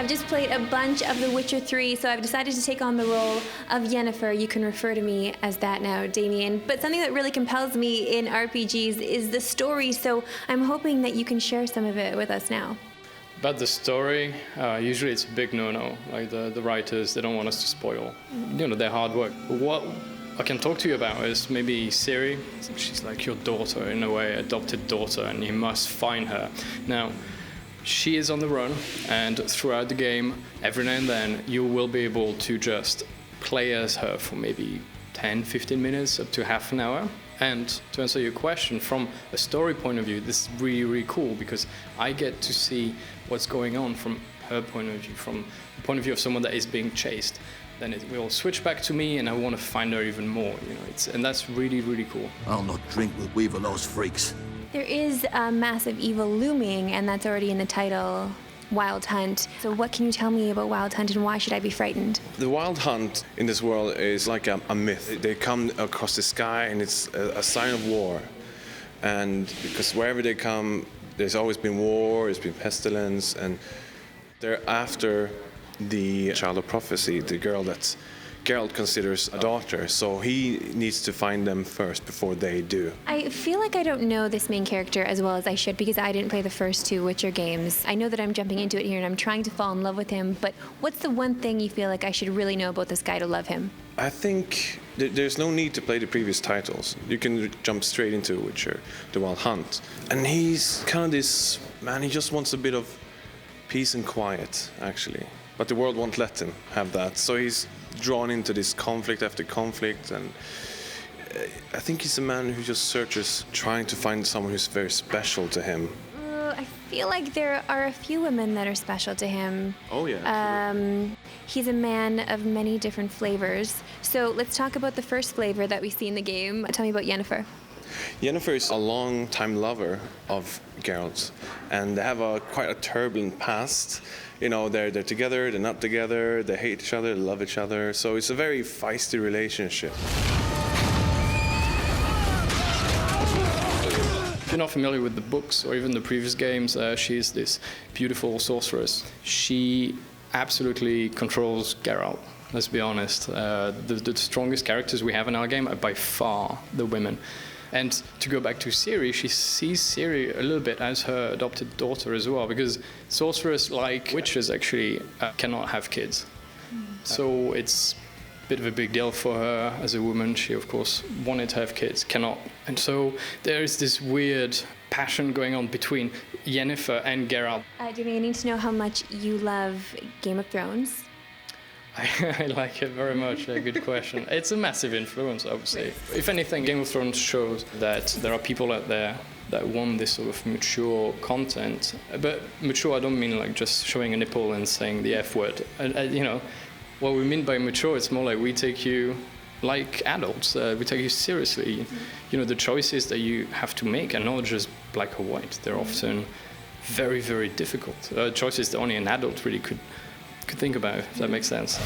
I've just played a bunch of The Witcher 3, so I've decided to take on the role of Yennefer. You can refer to me as that now, Damien. But something that really compels me in RPGs is the story, so I'm hoping that you can share some of it with us now. About the story, usually it's a big no-no. Like the writers, they don't want us to spoil, their hard work. But what I can talk to you about is maybe Ciri. She's like your daughter, in a way, adopted daughter, and you must find her. Now, she is on the run, and throughout the game, every now and then, you will be able to just play as her for maybe 10, 15 minutes, up to half an hour. And to answer your question, from a story point of view, this is really, really cool, because I get to see what's going on from her point of view, from the point of view of someone that is being chased. Then it will switch back to me, and I want to find her even more. And that's really, really cool. I'll not drink with Weaverlow's freaks. There is a massive evil looming, and that's already in the title, Wild Hunt. So what can you tell me about Wild Hunt, and why should I be frightened? The Wild Hunt in this world is like a myth. They come across the sky, and it's a sign of war. And because wherever they come, there's always been war, there's been pestilence, and they're after the child of prophecy, the girl that Geralt considers a daughter, so he needs to find them first before they do. I feel like I don't know this main character as well as I should, because I didn't play the first two Witcher games. I know that I'm jumping into it here and I'm trying to fall in love with him, but what's the one thing you feel like I should really know about this guy to love him? I think there's no need to play the previous titles. You can jump straight into Witcher, the Wild Hunt. And he's kind of this man, he just wants a bit of peace and quiet, actually. But the world won't let him have that, so he's drawn into this conflict after conflict, and I think he's a man who just searches, trying to find someone who's very special to him. I feel like there are a few women that are special to him. Oh yeah. He's a man of many different flavors. So let's talk about the first flavor that we see in the game. Tell me about Yennefer. Yennefer is a long-time lover of Geralt, and they have quite a turbulent past. They're together, they're not together, they hate each other, they love each other, so it's a very feisty relationship. If you're not familiar with the books or even the previous games, she's this beautiful sorceress. She absolutely controls Geralt, let's be honest. The strongest characters we have in our game are by far the women. And to go back to Ciri, she sees Ciri a little bit as her adopted daughter as well, because sorcerers, like witches, actually cannot have kids. So it's a bit of a big deal for her as a woman. She, of course, wanted to have kids, cannot. And so there is this weird passion going on between Yennefer and Geralt. Damien, I need to know how much you love Game of Thrones. I like it very much. A good question. It's a massive influence, I would say. If anything, Game of Thrones shows that there are people out there that want this sort of mature content. But mature, I don't mean like just showing a nipple and saying the F word. What we mean by mature, it's more like we take you like adults. We take you seriously. The choices that you have to make are not just black or white. They're often very, very difficult. Choices that only an adult really could think about, if that makes sense.